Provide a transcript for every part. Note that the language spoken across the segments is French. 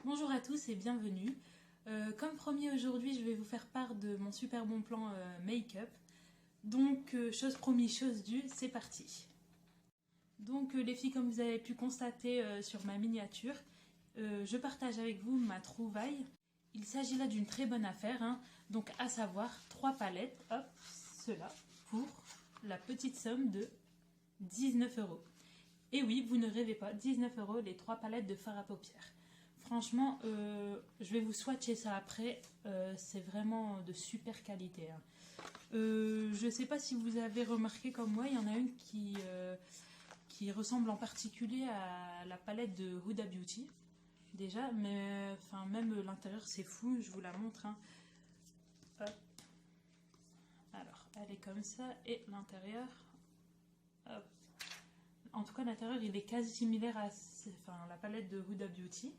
Bonjour à tous et bienvenue. Comme promis aujourd'hui, je vais vous faire part de mon super bon plan make-up. Donc, chose promise, chose due, c'est parti. Donc, les filles, comme vous avez pu constater sur ma miniature, je partage avec vous ma trouvaille. Il s'agit là d'une très bonne affaire, hein. Donc à savoir 3 palettes, hop, cela, pour la petite somme de 19 €. Et oui, vous ne rêvez pas, 19 € les 3 palettes de fard à paupières. Franchement, je vais vous swatcher ça après, c'est vraiment de super qualité, hein. Je ne sais pas si vous avez remarqué comme moi, il y en a une qui ressemble en particulier à la palette de Huda Beauty. Déjà, mais enfin, même l'intérieur c'est fou, je vous la montre, hein. Hop. Alors, elle est comme ça, et l'intérieur, hop. En tout cas, l'intérieur il est quasi similaire à la palette de Huda Beauty.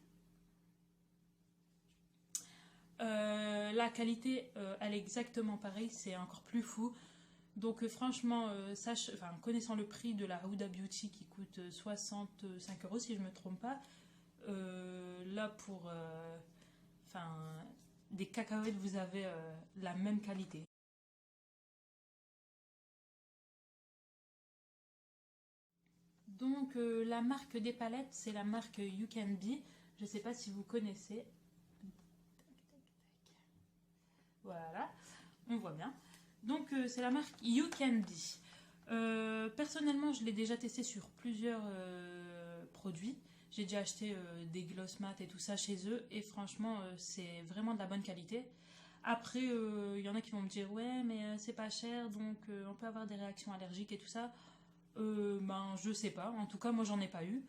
La qualité, elle est exactement pareille, c'est encore plus fou. Donc franchement, connaissant le prix de la Huda Beauty qui coûte 65 € si je ne me trompe pas, là pour des cacahuètes, vous avez la même qualité. Donc la marque des palettes, c'est la marque You Can Be. Je ne sais pas si vous connaissez. Voilà, on voit bien. Donc c'est la marque You Can Be. Personnellement, je l'ai déjà testé sur plusieurs produits. J'ai déjà acheté des gloss mat et tout ça chez eux. Et franchement, c'est vraiment de la bonne qualité. Après, il y en a qui vont me dire ouais, mais c'est pas cher, donc on peut avoir des réactions allergiques et tout ça. Je sais pas. En tout cas, moi, j'en ai pas eu.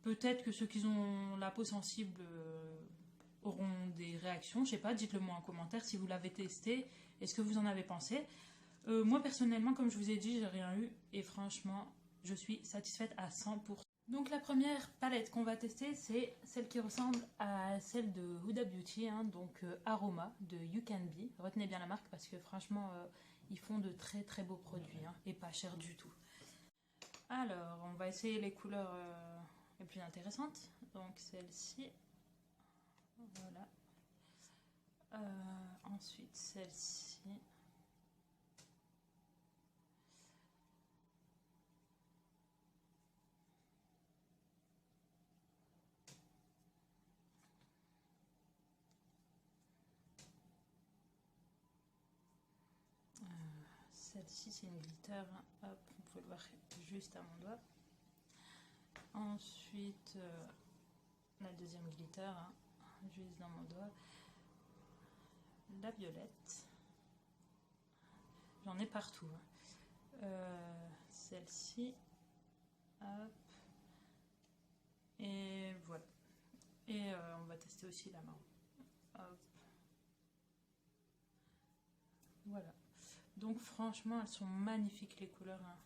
Peut-être que ceux qui ont la peau sensible auront des réactions. Je sais pas. Dites-le moi en commentaire si vous l'avez testé et ce que vous en avez pensé. Moi, personnellement, comme je vous ai dit, j'ai rien eu. Et franchement, je suis satisfaite à 100%. Donc la première palette qu'on va tester, c'est celle qui ressemble à celle de Huda Beauty, hein, donc Aroma de You Can Be. Retenez bien la marque parce que franchement, ils font de très très beaux produits, hein, et pas cher du tout. Alors, on va essayer les couleurs les plus intéressantes. Donc celle-ci, voilà. Ensuite celle-ci. Celle-ci, c'est une glitter. Hop, vous pouvez le voir juste à mon doigt. Ensuite, la deuxième glitter, hein, juste dans mon doigt. La violette. J'en ai partout, hein. Celle-ci. Hop. Et voilà. Et on va tester aussi la marron. Hop. Voilà. Donc franchement, elles sont magnifiques les couleurs, hein.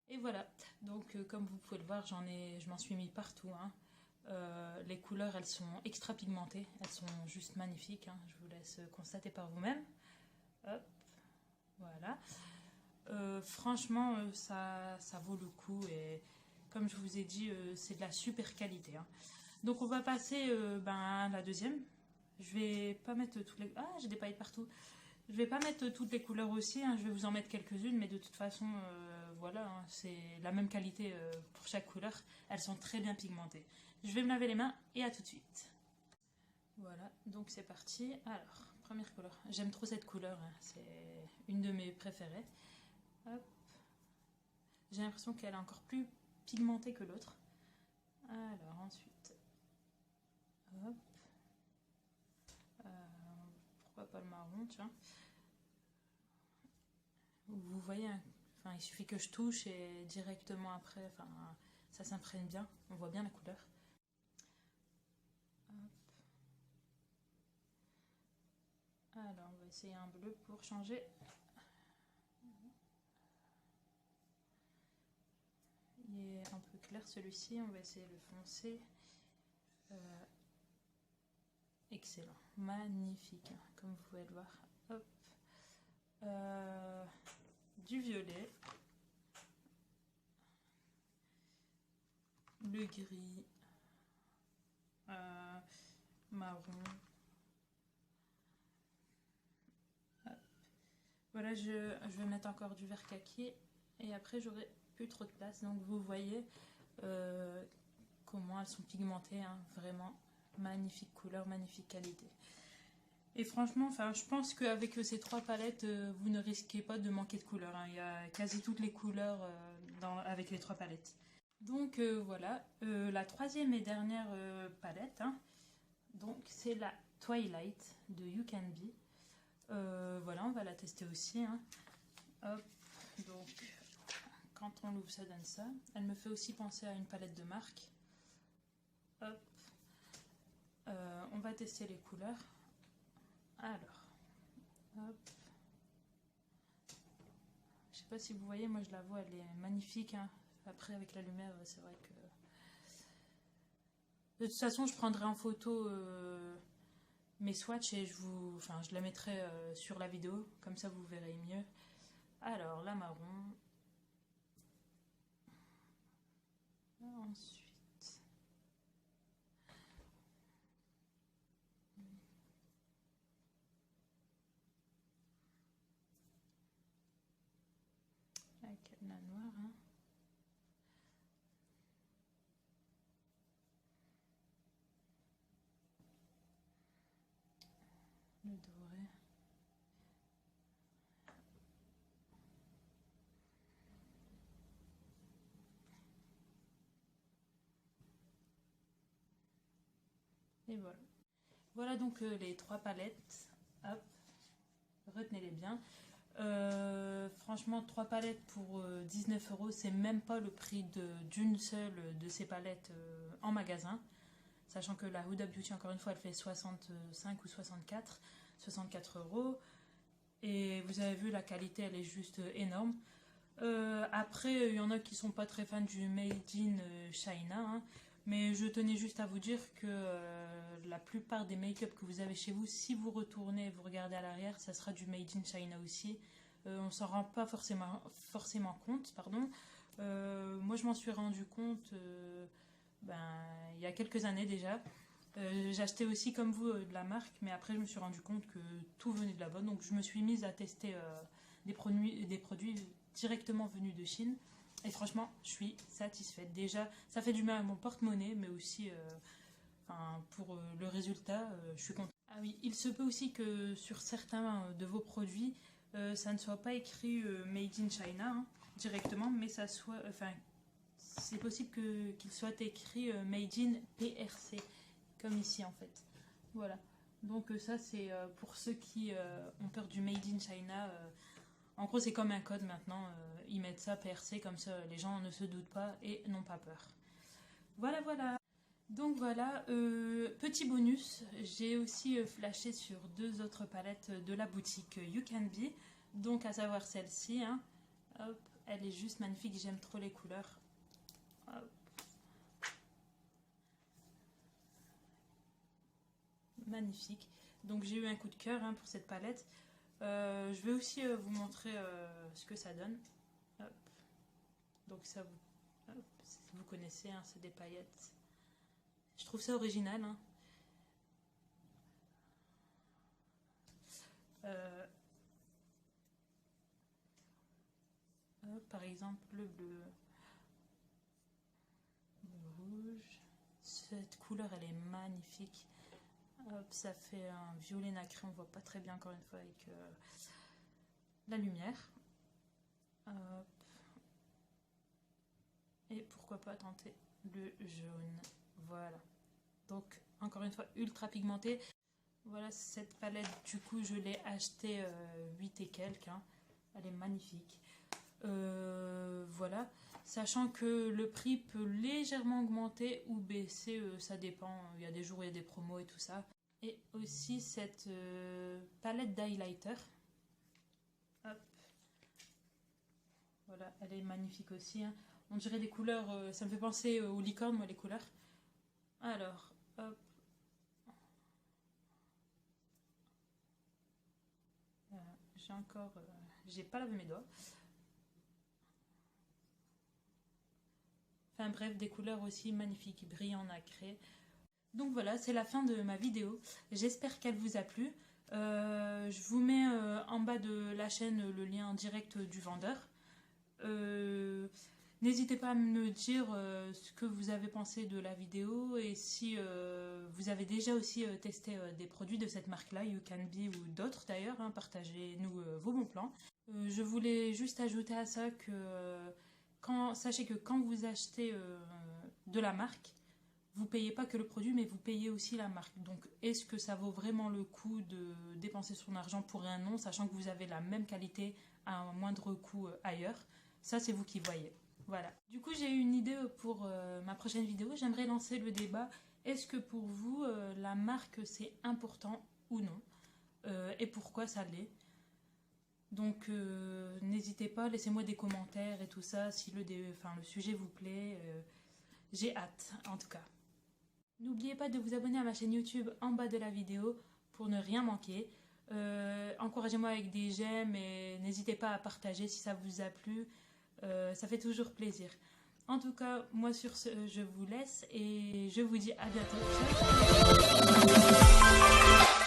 Et voilà. Donc comme vous pouvez le voir, je m'en suis mis partout, hein. Les couleurs, elles sont extra pigmentées. Elles sont juste magnifiques, hein. Je vous laisse constater par vous-même. Hop. Voilà. Franchement, ça vaut le coup. Et comme je vous ai dit, c'est de la super qualité, hein. Donc on va passer à la deuxième. Je vais pas mettre toutes les... Ah, j'ai des paillettes partout. Je vais pas mettre toutes les couleurs aussi, hein. Je vais vous en mettre quelques-unes, mais de toute façon, voilà, hein, c'est la même qualité pour chaque couleur. Elles sont très bien pigmentées. Je vais me laver les mains et à tout de suite. Voilà, donc c'est parti. Alors, première couleur. J'aime trop cette couleur, hein. C'est une de mes préférées. Hop. J'ai l'impression qu'elle est encore plus pigmentée que l'autre. Alors, ensuite. Hop. Pourquoi pas le marron, tiens. Vous voyez, il suffit que je touche et directement après, ça s'imprègne bien. On voit bien la couleur. Hop. Alors, on va essayer un bleu pour changer. Il est un peu clair celui-ci, on va essayer le foncé. Excellent, magnifique, hein, comme vous pouvez le voir. Hop. Du violet, le gris, marron. Hop. Voilà, je vais mettre encore du vert kaki et après j'aurai plus trop de place. Donc vous voyez comment elles sont pigmentées, hein, vraiment magnifique couleur, magnifique qualité. Et franchement, je pense qu'avec ces 3 palettes, vous ne risquez pas de manquer de couleurs, hein. Il y a quasi toutes les couleurs avec les 3 palettes. Donc voilà, la 3e et dernière palette, hein, donc c'est la Twilight de You Can Be. Voilà, on va la tester aussi, hein. Hop, donc quand on l'ouvre, ça donne ça. Elle me fait aussi penser à une palette de marque. Hop, on va tester les couleurs. Alors, hop. Je sais pas si vous voyez, moi je la vois, elle est magnifique, hein. Après avec la lumière, c'est vrai que... De toute façon, je prendrai en photo mes swatchs et je la mettrai sur la vidéo, comme ça vous verrez mieux. Alors, la marron. Ensuite... Avec la noire, hein. Le doré. Et voilà. Voilà donc les 3 palettes. Hop, retenez-les bien. Franchement, 3 palettes pour 19 €, c'est même pas le prix d'une seule de ces palettes en magasin. Sachant que la Huda Beauty, encore une fois, elle fait 65 ou 64 €. Et vous avez vu, la qualité, elle est juste énorme. Après, il y en a qui sont pas très fans du Made in China, hein, mais je tenais juste à vous dire que la plupart des make-up que vous avez chez vous, si vous retournez et vous regardez à l'arrière, ça sera du Made in China aussi. On s'en rend pas forcément compte, pardon. Moi, je m'en suis rendu compte il y a quelques années déjà. J'achetais aussi comme vous de la marque, mais après je me suis rendu compte que tout venait de là-bas, donc je me suis mise à tester des produits directement venus de Chine, et franchement je suis satisfaite. Déjà ça fait du bien à mon porte-monnaie, mais aussi pour le résultat, je suis contente. Ah oui, il se peut aussi que sur certains de vos produits ça ne soit pas écrit Made in China, hein, directement, mais ça soit, c'est possible qu'il soit écrit Made in PRC, comme ici en fait. Voilà. Donc ça c'est pour ceux qui ont peur du Made in China. En gros c'est comme un code maintenant. Ils mettent ça PRC, comme ça les gens ne se doutent pas et n'ont pas peur. Voilà, voilà. Donc voilà, petit bonus, j'ai aussi flashé sur 2 autres palettes de la boutique You Can Be. Donc à savoir celle-ci, hein. Hop, elle est juste magnifique, j'aime trop les couleurs. Hop. Magnifique. Donc j'ai eu un coup de cœur, hein, pour cette palette. Je vais aussi vous montrer ce que ça donne. Hop. Donc ça hop, vous connaissez, hein, c'est des paillettes. Je trouve ça original, hein. Hop, par exemple le bleu, le rouge. Cette couleur elle est magnifique. Hop, ça fait un violet nacré, on voit pas très bien encore une fois avec la lumière. Hop. Et pourquoi pas tenter le jaune. Voilà. Donc encore une fois ultra pigmenté. Voilà, cette palette du coup je l'ai achetée 8 et quelques, hein. Elle est magnifique. Voilà, sachant que le prix peut légèrement augmenter ou baisser, ça dépend, il y a des jours où il y a des promos et tout ça. Et aussi cette palette d'highlighter. Hop. Voilà, elle est magnifique aussi, hein. On dirait des couleurs, ça me fait penser aux licornes, moi, les couleurs. Alors, hop. J'ai encore... j'ai pas lavé mes doigts. Enfin bref, des couleurs aussi magnifiques, brillants, nacrés. Donc voilà, c'est la fin de ma vidéo. J'espère qu'elle vous a plu. Je vous mets en bas de la chaîne le lien direct du vendeur. N'hésitez pas à me dire ce que vous avez pensé de la vidéo et si vous avez déjà aussi testé des produits de cette marque-là, You Can Be ou d'autres d'ailleurs, hein, partagez-nous vos bons plans. Je voulais juste ajouter à ça que sachez que quand vous achetez de la marque, vous payez pas que le produit, mais vous payez aussi la marque. Donc, est-ce que ça vaut vraiment le coup de dépenser son argent pour un non, sachant que vous avez la même qualité à un moindre coût ailleurs? Ça, c'est vous qui voyez. Voilà. Du coup, j'ai eu une idée pour ma prochaine vidéo. J'aimerais lancer le débat. Est-ce que pour vous, la marque, c'est important ou non? Et pourquoi ça l'est? Donc, n'hésitez pas, laissez-moi des commentaires et tout ça, si le sujet vous plaît. J'ai hâte, en tout cas. N'oubliez pas de vous abonner à ma chaîne YouTube en bas de la vidéo pour ne rien manquer. Encouragez-moi avec des j'aime et n'hésitez pas à partager si ça vous a plu. Ça fait toujours plaisir. En tout cas, moi sur ce, je vous laisse et je vous dis à bientôt. Ciao.